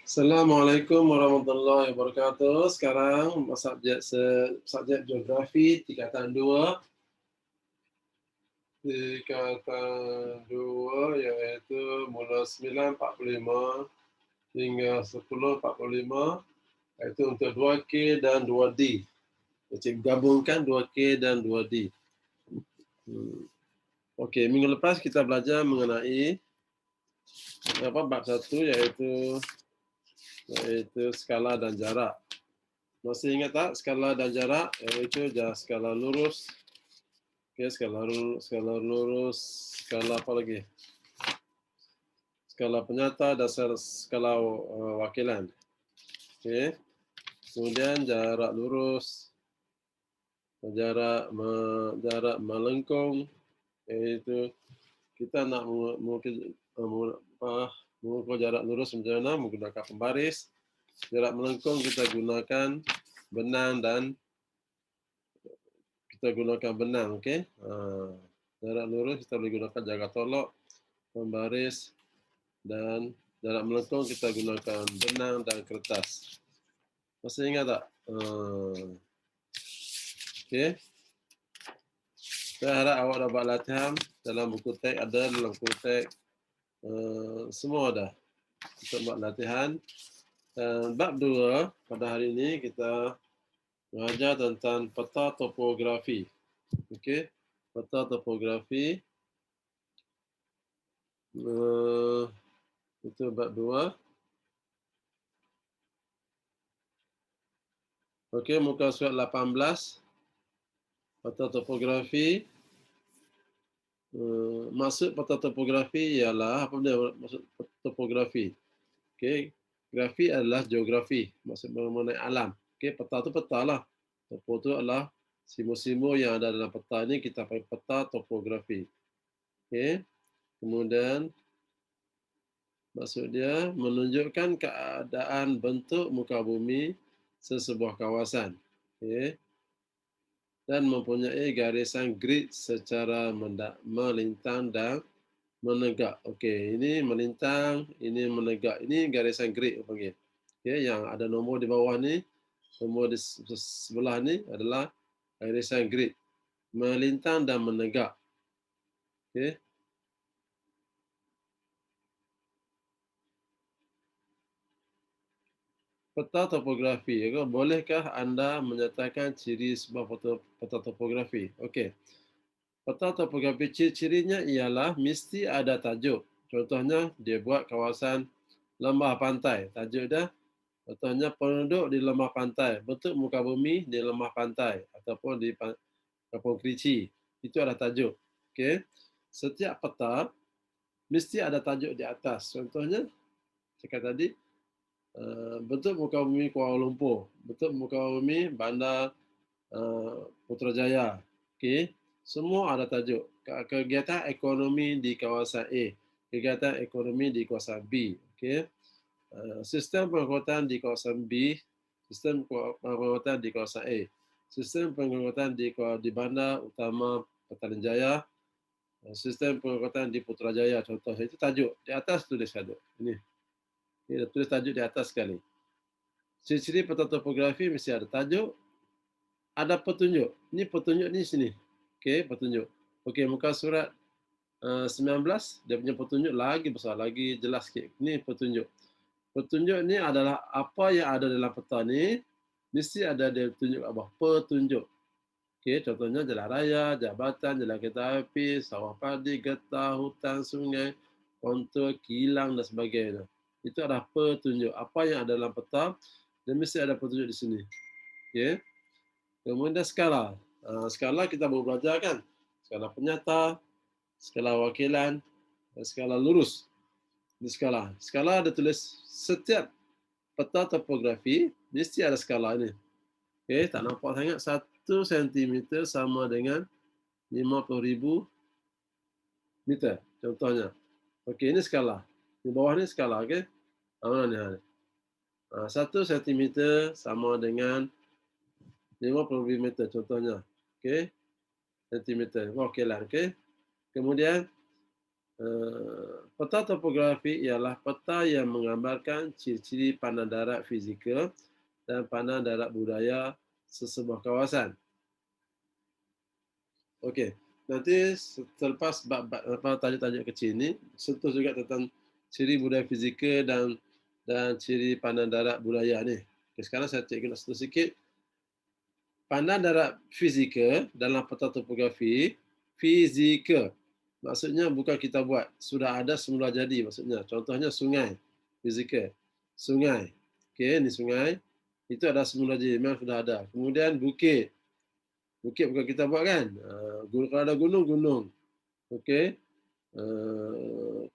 Assalamualaikum warahmatullahi wabarakatuh. Sekarang subjek geografi tingkatan 2. Tingkatan 2 iaitu mula 9.45 hingga 10.45 iaitu untuk 2K dan 2D. Jadi gabungkan 2K dan 2D. Okey, minggu lepas kita belajar mengenai bab 1 iaitu skala dan jarak. Masih ingat tak skala dan jarak? Iaitu skala lurus. Okey, skala lurus, skala apa lagi? Skala penyata dan skala wakilan. Okey. Kemudian jarak lurus, jarak melengkung, iaitu kita nak mengukur jarak lurus macam mana menggunakan pembaris. Jarak melengkung kita gunakan benang dan okey. Jarak lurus kita boleh gunakan jarak tolok, pembaris, dan jarak melengkung kita gunakan benang dan kertas. Masih ingat tak? Okey. Saya harap awak dapat latihan dalam buku teks ada, dalam buku teks semua ada untuk buat latihan. Bab 2 pada hari ini kita mengajar tentang peta topografi. Okey, peta topografi. Itu bab 2. Okey, muka surat 18. Peta topografi. Maksud peta topografi ialah apa benda maksud topografi? Okey, grafi adalah geografi, maksud mengenai alam. Okey, peta tu peta lah. Topo tu adalah simbol-simbol yang ada dalam peta ni kita panggil peta topografi. Okey. Kemudian maksud dia menunjukkan keadaan bentuk muka bumi sesebuah kawasan. Okey. Dan mempunyai garisan grid secara melintang dan menegak. Okey, ini melintang, ini menegak. Ini garisan grid panggil. Okey, yang ada nombor di bawah ni, nombor di sebelah ni adalah garisan grid. Melintang dan menegak. Okey. Peta topografi. Bolehkah anda menyatakan ciri sebuah peta topografi? Okey. Peta topografi ciri-cirinya ialah mesti ada tajuk. Contohnya, dia buat kawasan lembah pantai. Tajuk dia, contohnya penduduk di lembah pantai. Bentuk muka bumi di lembah pantai. Ataupun di Kampung Kerici. Itu adalah tajuk. Okey. Setiap peta, mesti ada tajuk di atas. Contohnya, cakap tadi, bentuk muka bumi Kuala Lumpur. Bentuk muka bumi Bandar Putrajaya. Okey. Semua ada tajuk. Kegiatan ekonomi di kawasan A, kegiatan ekonomi di kawasan B. Okey. Sistem pengangkutan di kawasan B, sistem pengangkutan di kawasan A. Sistem pengangkutan di Bandar Utama Petaling Jaya, sistem pengangkutan di Putrajaya. Contoh itu tajuk. Di atas tulis tajuk. Ini tulis tajuk di atas sekali. Ciri-ciri peta topografi mesti ada tajuk, ada petunjuk. Ini petunjuk ni sini. Okey, petunjuk. Okey, muka surat 19, dia punya petunjuk lagi besar, lagi jelas sikit. Ini petunjuk. Petunjuk ni adalah apa yang ada dalam peta ni, mesti ada dia tunjuk kat bawah. Petunjuk. Okey, contohnya jalan raya, jabatan, jalan kereta api, sawah padi, getah, hutan, sungai, kontur, kilang dan sebagainya. Itu adalah petunjuk. Apa yang ada dalam peta, dia mesti ada petunjuk di sini. Okey. Kemudian skala. Skala kita baru belajar kan? Skala penyata, skala wakilan, dan skala lurus. Ini skala. Skala ada tulis setiap peta topografi mesti ada skala ini. Okey, tak nampak sangat. 1 cm sama dengan 50,000 meter. Contohnya. Okey, ini skala. Di bawah ni skala, okey? Mana ni? 1 cm sama dengan 50,000 meter contohnya. Okey. Sentimeter. Okeylah, okey. Kemudian Peta topografi ialah peta yang menggambarkan ciri-ciri pandang darat fizikal dan pandang darat budaya sesebuah kawasan. Okey, nanti selepas bab tajuk-tajuk kecil ni, sentuh juga tentang ciri budaya fizikal dan ciri pandang darat budaya ni. Okay, sekarang saya cikgu nak sentuh sikit. Pandang darat fizikal dalam peta topografi, fizikal. Maksudnya bukan kita buat, sudah ada semula jadi maksudnya. Contohnya sungai, fizikal. Sungai. Okey, ni sungai. Itu ada semula jadi, memang sudah ada. Kemudian bukit. Bukit bukan kita buat kan? Kalau ada gunung, gunung. Okey.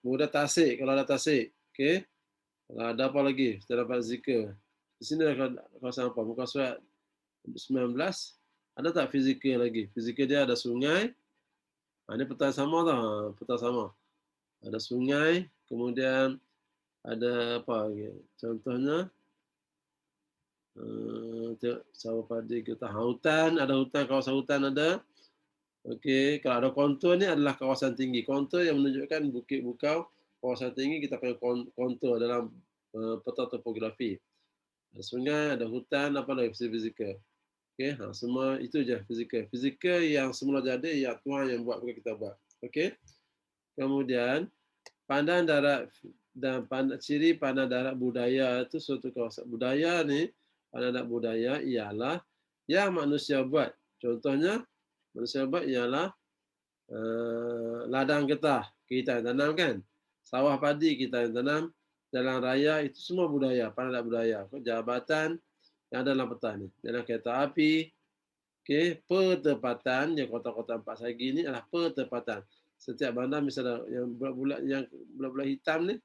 Kemudian tasik, kalau ada tasik. Okey. Ada apa lagi? Secara fizikal. Di sini ada kawasan apa? Muka surat 19. Ada tak fizikal lagi? Fizikal dia ada sungai. Ini peta sama tau. Peta sama. Ada sungai. Kemudian ada apa lagi? Contohnya, sawah padi kita. Hutan. Ada hutan, kawasan hutan ada. Okey, kalau ada kontur ni adalah kawasan tinggi. Kontur yang menunjukkan bukit bukau, kawasan tinggi kita panggil kontur dalam peta topografi. Ada sungai, ada hutan, apa lagi fizikal. Okey, semua itu je fizikal. Fizikal yang semula jadi, ya Tuhan yang buat, bukan kita buat. Okey. Kemudian, pandang darat dan ciri pandang darat budaya itu suatu kawasan. Budaya ni, pandang darat budaya ialah yang manusia buat. Contohnya, manusia buat ialah ladang getah kita yang tanam kan, sawah padi kita yang tanam, jalan raya itu semua budaya, pandang darat budaya. Jabatan yang ada dalam peta ni, jalan kereta api. Okey, pertempatan yang kota-kota empat segi ni adalah pertempatan. Setiap bandar misalnya yang bulat-bulat hitam ni,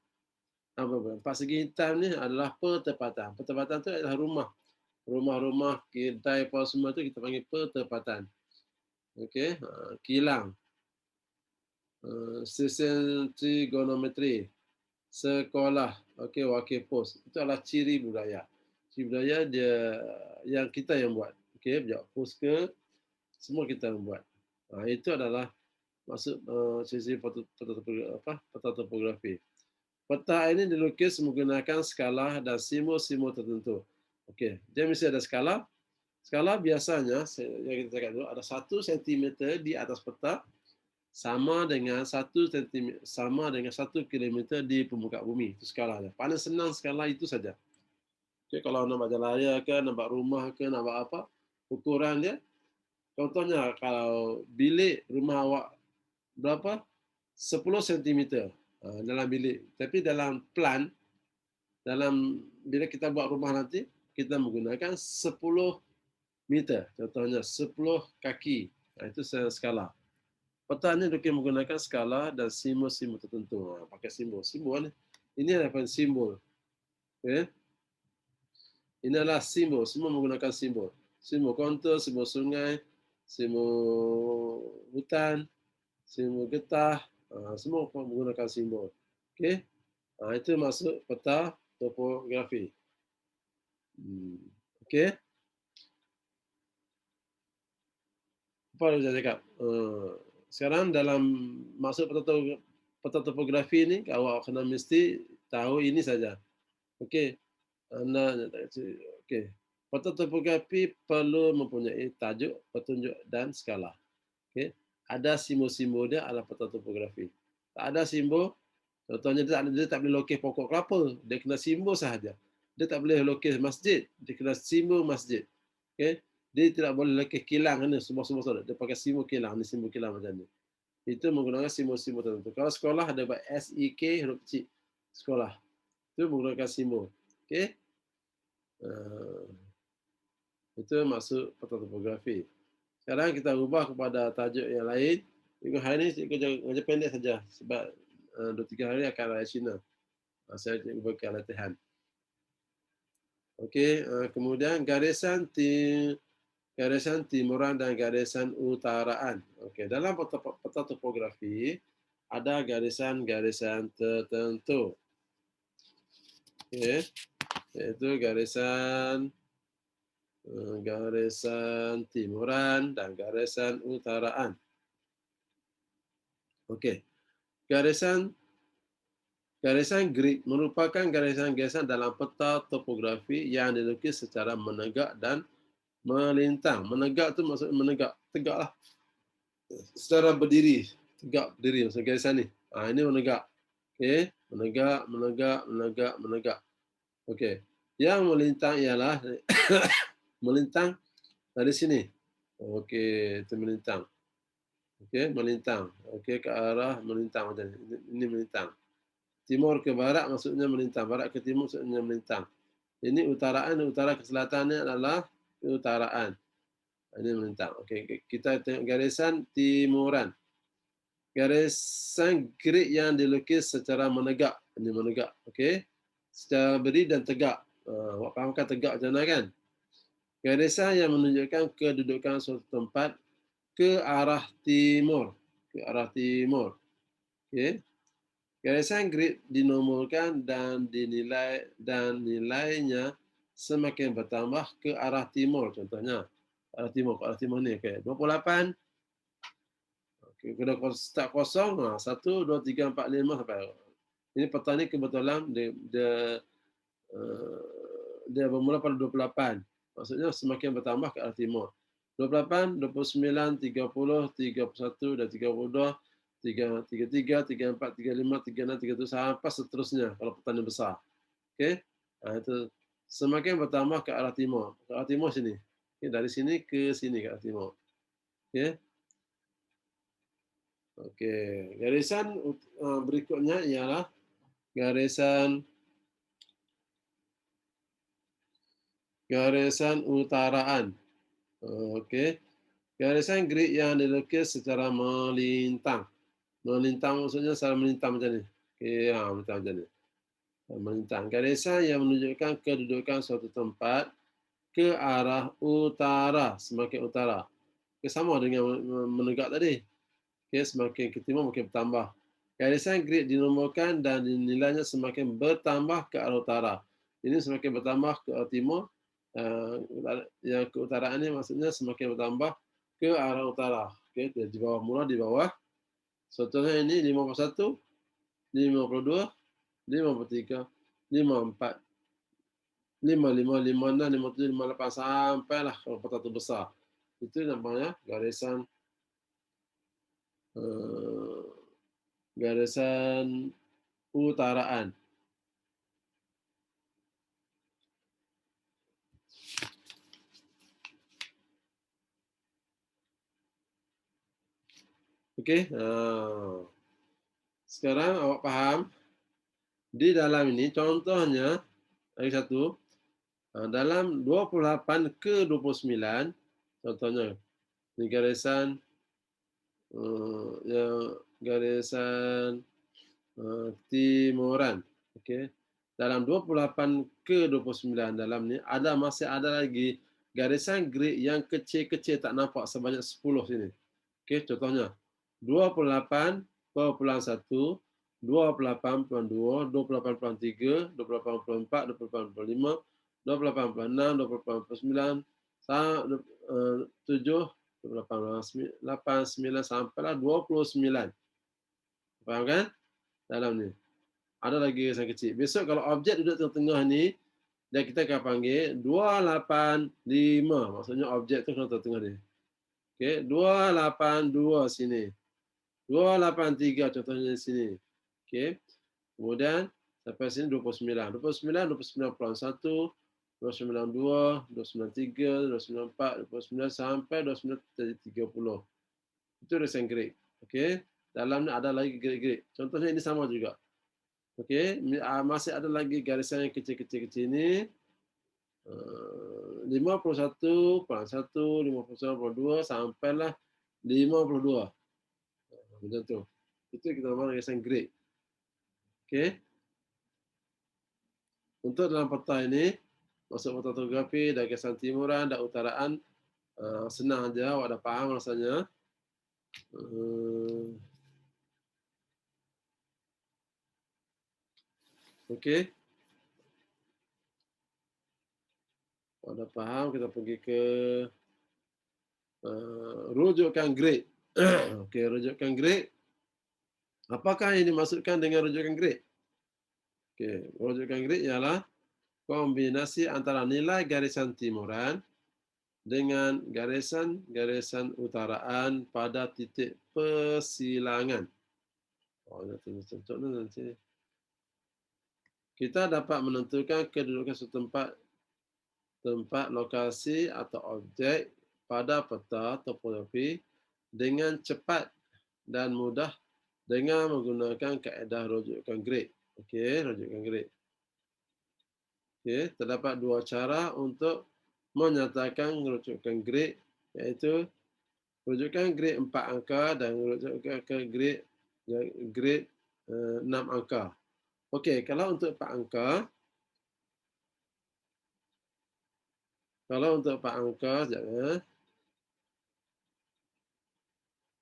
empat segi hitam ni adalah pertempatan. Pertempatan tu adalah rumah. Rumah-rumah, kedai, apa semua tu kita panggil pertempatan. Okey, kilang. Stesen trigonometri, sekolah, okey, wakil pos. Itu adalah ciri budaya. Ciri budaya dia yang kita yang buat. Okey, pejabat pos ke, semua kita yang buat. Itu adalah maksud ciri peta topografi. Peta ini dilukis menggunakan skala dan simbol-simbol tertentu. Okey, dia mesti ada skala. Skala biasanya yang kita cakap dulu ada 1 cm di atas peta sama dengan 1 cm sama dengan 1 km di permukaan bumi. Itu skalanya. Paling senang skala itu saja. Okay, kalau nak buat jalan raya ke, nak buat rumah ke, nak buat apa, ukuran dia. Contohnya kalau bilik rumah awak berapa? 10 cm dalam bilik. Tapi dalam plan, dalam bila kita buat rumah nanti, kita menggunakan 10 meter. Contohnya 10 kaki. Itu skala. Peta ni kita menggunakan skala dan simbol-simbol tertentu. Pakai simbol. Simbol ni. Ini adalah simbol. Okay. Ini adalah simbol. Semua menggunakan simbol. Simbol kontur, simbol sungai, simbol hutan, simbol getah. Semua menggunakan simbol. Okay. Itu maksud peta topografi. Okay. Apa yang saya cakap? Sekarang dalam masuk peta topografi ni, awak kena mesti tahu ini saja. Okey. Okey. Peta topografi perlu mempunyai tajuk, petunjuk dan skala. Okey. Ada simbol-simbol dia adalah peta topografi. Tak ada simbol, contohnya dia tak boleh lukis pokok kelapa, dia kena simbol sahaja. Dia tak boleh lukis masjid, dia kena simbol masjid. Okey. Dia tidak boleh lukis kilang ni semua. Dia pakai simbol kilang ni, simbol kilang macam ni. Itu menggunakan simbol-simbol tertentu. Kalau sekolah ada buat SEK huruf kecil. Sekolah. Itu menggunakan simbol. Okey. Itu maksud peta topografi. Sekarang kita ubah kepada tajuk yang lain. Minggu hari ini kerja pendek saja sebab 2-3 hari akan raya Cina. Saya ubahkan latihan. Okey, kemudian garisan timuran dan garisan utaraan. Okey, dalam peta topografi ada garisan-garisan tertentu. Okey, iaitu garisan timuran dan garisan utaraan. Okey. Garisan grid merupakan garisan-garisan dalam peta topografi yang dilukis secara menegak dan melintang. Menegak tu maksud menegak, tegaklah. Secara berdiri, tegak berdiri maksud garisan ni. Ini menegak. Okey, menegak, menegak, menegak, menegak. Okey. Yang melintang ialah melintang dari sini. Okey, itu melintang. Okey, melintang. Okey, ke arah melintang macam ni. Ini melintang. Timur ke barat maksudnya melintang. Barat ke timur maksudnya melintang. Ini utaraan, utara ke selatannya adalah utaraan. Ini melintang. Okey, kita tengok garisan timuran. Garisan grid yang dilukis secara menegak. Ini menegak. Okey. Secara berdiri dan tegak. Awak fahamkan tegak macam mana kan? Garisan yang menunjukkan kedudukan suatu tempat ke arah timur. Ke arah timur. Okey. Garisan grid dinomorkan dan nilainya semakin bertambah ke arah timur. Contohnya, arah timur ni. Okay. 28. Okay. Kalau start kosong, 1, 2, 3, 4, 5 sampai. Ini peta ni kebetulan dia bermula pada 28. Maksudnya semakin bertambah ke arah timur. 28, 29, 30, 31 dan 32, 33, 34, 35, 36, 37 sampai seterusnya kalau petani besar. Okey. Itu semakin bertambah ke arah timur. Ke arah timur sini. Okay. Dari sini ke sini ke arah timur. Okey. Okey. Garisan berikutnya ialah garisan utaraan. Okey. Garisan grid yang dilukis secara melintang. Melintang maksudnya secara melintang macam ni. Okey, melintang macam ni. Melintang. Garisan yang menunjukkan kedudukan suatu tempat ke arah utara, semakin utara. Okay, sama dengan menegak tadi. Okay, semakin ke timur makin bertambah. Garisan grid dinomorkan dan nilainya semakin bertambah ke arah utara. Ini semakin bertambah ke arah timur. Yang keutaraan ini maksudnya semakin bertambah ke arah utara. Okay, di bawah, mula di bawah. Contohnya ini 51, 52, 53, 54, 55, 56, 57, 58 sampailah kalau peta tu besar. Itu namanya garisan utaraan. Okey. Sekarang awak faham di dalam ini contohnya lagi satu dalam 28 ke 29 contohnya ini garisan garisan timuran. Okey. Dalam 28 ke 29 dalam ni masih ada lagi garisan grid yang kecil-kecil tak nampak sebanyak 10 sini. Okey, contohnya 28.1, 28.2, 28.3, 28.4, 28.5, 28.6, 28.9, 7, 8, 9 sampailah 29. Faham kan? Dalam ni. Ada lagi garisan kecil. Besok kalau objek duduk tengah-tengah ni, dan kita akan panggil 285. Maksudnya objek tu kena tengah ni. Okey, 282 sini. 283 contohnya di sini. Okey. Kemudian sampai sini 29. 29, 29.1, 292, 293, 294, 29 sampai 29.30. Itu garisan grid. Okey. Dalam ni ada lagi grid-grid. Contohnya ini sama juga. Okey, masih ada lagi garisan yang kecil-kecil ni. 51.1, 51.2 sampailah 52. Macam tu. Itu kita nama garisan grid. Okey. Untuk dalam peta ini, masuk peta topografi dan garisan timuran dan utaraan, senang aja, awak dah faham rasanya. Okey. Awak dah faham, kita pergi ke rujukan grid. Okey, rujukan grid. Apakah yang dimaksudkan dengan rujukan grid? Okey, rujukan grid ialah kombinasi antara nilai garisan timuran dengan garisan-garisan utaraan pada titik persilangan. Oh, contoh nanti. Kita dapat menentukan kedudukan setempat tempat lokasi atau objek pada peta topografi dengan cepat dan mudah dengan menggunakan kaedah rujukan grid. Okey, rujukan grid. Okey, terdapat dua cara untuk menyatakan rujukan grid, iaitu rujukan grid 4 angka dan rujukan grid 6 angka. Okey, kalau untuk 4 angka, sekejap ya.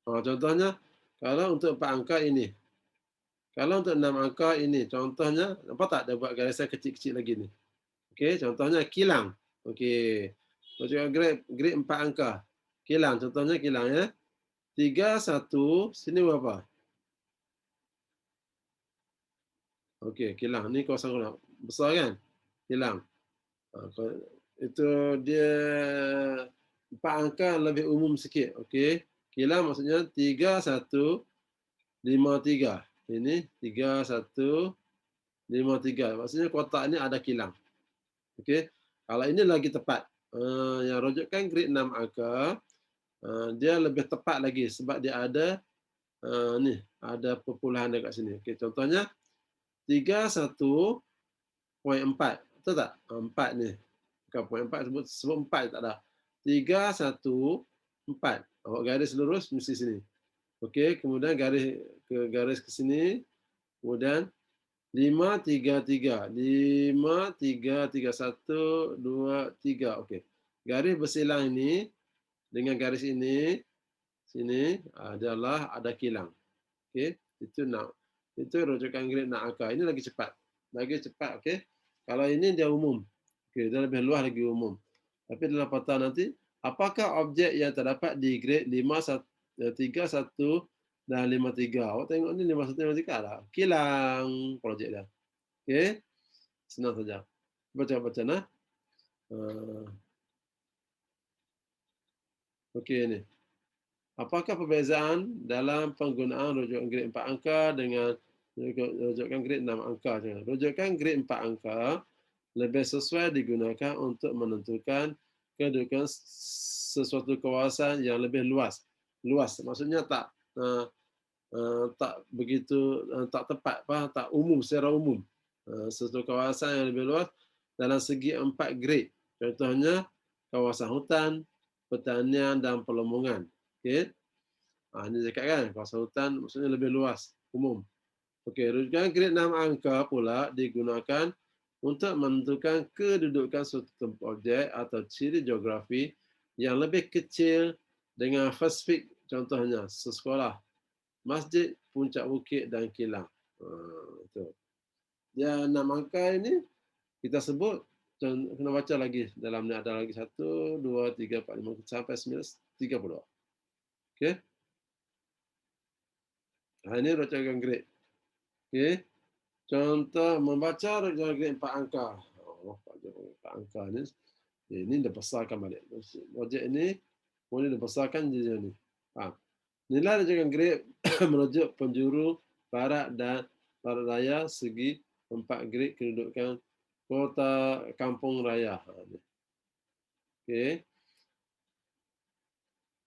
Contohnya, kalau untuk 4 angka ini. Kalau untuk 6 angka ini, contohnya, nampak tak dia buat garisan kecil-kecil lagi ni? Okey, contohnya kilang. Okey. Rujukan grid 4 angka. Kilang, contohnya kilang ya. 3, 1, sini berapa? Okey, kilang. Ni kawasan kilang. Besar kan? Kilang. Itu dia 4 angka lebih umum sikit. Okey. Kilang maksudnya 3, 1, 5, 3. Ini 3, 1, 5, 3. Maksudnya kotak ni ada kilang. Okey. Kalau ini lagi tepat. Yang rujukan grid 6 angka, dia lebih tepat lagi sebab dia ada ni, ada perpuluhan dekat sini. Okey, contohnya 31.4. Betul tak? 4 ni. Bukan 0.4 sebut 4 tak ada. 3, 1, 4. Awak garis lurus mesti sini. Okey, kemudian garis ke sini. Kemudian 5, 3, 3. 5, 3, 3, 1, 2, 3. Okey. Garis bersilang ini dengan garis ini, sini adalah ada kilang. Okey, itu rujukan grid nak angka. Ini lagi cepat. Okey. Kalau ini dia umum. Okey, dia lebih luas lagi umum. Tapi dalam peta nanti, apakah objek yang terdapat di grid 3, 1 dan 5, 3? Awak tengok ni 5, 1, 5, 3 lah. Kilang projek dia. Okey. Senang saja. Baca nah. Okey ni. Apakah perbezaan dalam penggunaan rujukan grid 4 angka dengan rujukan grid 6 angka? Rujukan grid 4 angka lebih sesuai digunakan untuk menentukan kedudukan sesuatu kawasan yang lebih luas. Luas maksudnya tak begitu tak tepat, tak umum secara umum. Sesuatu kawasan yang lebih luas dalam segi 4 grid. Contohnya kawasan hutan, pertanian dan pelembungan. Okey. Ini cakap kan, kawasan hutan maksudnya lebih luas, umum. Okey, rujukan grid 6 angka pula digunakan untuk menentukan kedudukan suatu objek atau ciri geografi yang lebih kecil dengan spesifik, contohnya sekolah, masjid, puncak bukit dan kilang. Dia 6 angka ini kita sebut, kena baca lagi dalam ni ada lagi 1, 2, 3, 4, 5 sampai 9, 30. Okey. Ini rujukan grid. Okey. Contoh membaca rujukan grid 4 angka. 4 angka ni. Ini dah besarkan balik. Objek ini boleh dibesarkan jadi ni. Nilai rujukan grid merujuk penjuru barat dan barat raya segi 4 grid kedudukan kota kampung raya. Okey.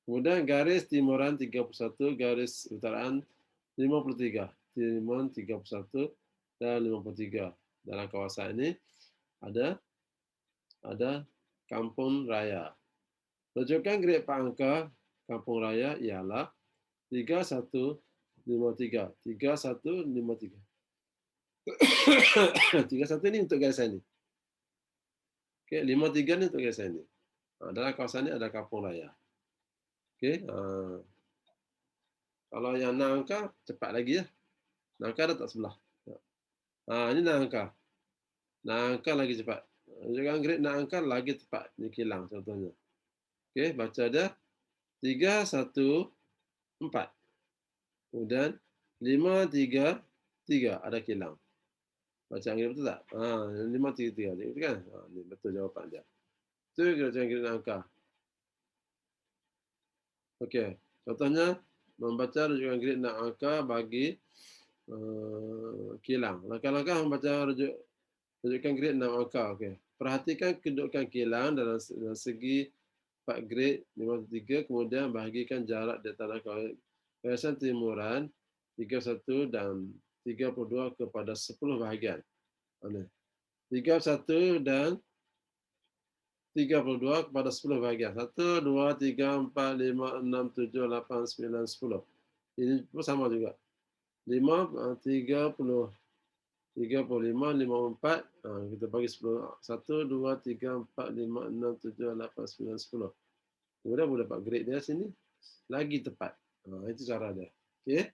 Kemudian garis timuran 31, garis utaraan 53. Timuran 31 dan 53. Dalam kawasan ini ada kampung raya. Rujukan grid 4 angka kampung raya ialah 3153. 3153. 31 ni untuk garisan ni. Okey, 53 ni untuk garisan ni. Dalam kawasan ni ada kampung raya. Okey. Kalau yang 6 angka cepat lagi ya. 6 angka dah tak sebelah. Ini 6 angka. 6 angka lagi cepat. Rujukan grid 6 angka lagi tepat. Ni kilang contohnya. Okey, baca dia 3, 1, 4. Kemudian 5, 3, 3. Ada kilang. Baca Inggeris betul tak? 5, 3, 3. Itu kan? Ini betul jawapan dia. Itu cara Inggeris angka. Okey. Contohnya, membaca rujukan Inggeris dan angka bagi kilang. Langkah-langkah membaca rujukan Inggeris dan angka. Okey. Perhatikan kedudukan kilang dalam segi 4 grade 53, kemudian bahagikan jarak di antara kawasan timuran 31 dan 32 kepada 10 bahagian. 31 dan 32 kepada 10 bahagian. 1, 2, 3, 4, 5, 6, 7, 8, 9, 10. Ini pun sama juga. 5, 30, 35, 54. Kita bagi 10. 1, 2, 3, 4, 5, 6, 7, 8, 9, 10. Kemudian boleh dapat grade dia sini. Lagi tepat. Itu cara dia. Okey.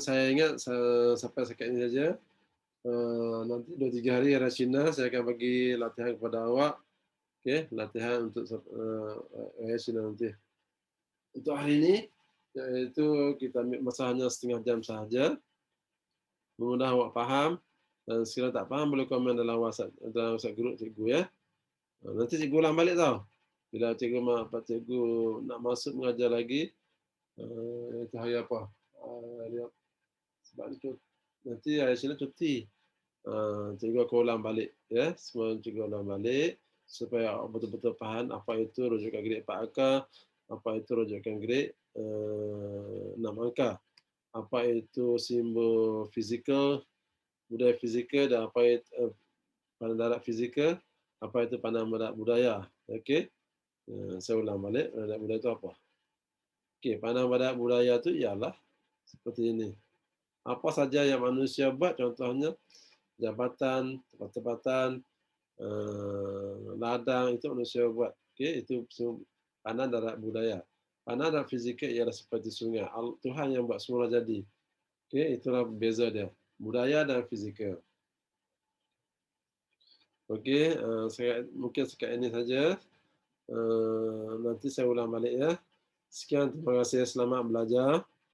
Saya ingat sampai sekian ini saja. Nanti 2-3 hari era Cina, saya akan bagi latihan kepada awak. Okey, latihan untuk era Cina nanti. Untuk hari ini, iaitu kita ambil masa hanya setengah jam sahaja. Mudah awak faham. Dan sekiranya tak faham, boleh komen dalam WhatsApp group cikgu ya. Nanti cikgu ulang balik tau. Bila cikgu nak masuk mengajar lagi, itu hari apa? Sebab itu nanti hari Cina cuti. Cikgu akan ulang balik ya, semua cikgu ulang balik supaya betul-betul faham apa itu rujukan grade 4 angka, apa itu rujukan grade 6 angka, apa itu simbol fizikal, budaya fizikal, dan apa itu pandang darat fizikal, apa itu pandang darat budaya. Okey, saya ulang balik, pandang darat budaya itu apa? Okey, pandang darat budaya itu ialah seperti ini. Apa saja yang manusia buat, contohnya jabatan, tempat-tempatan, ladang, itu manusia buat. Okey, itu pandang darat budaya. Pandang darat fizikal ialah seperti sungai. Tuhan yang buat semula jadi. Okey, itulah beza dia. Budaya dan fizikal. Okey, mungkin sekian ini saja. Nanti saya ulang balik ya. Sekian, terima kasih. Selamat belajar.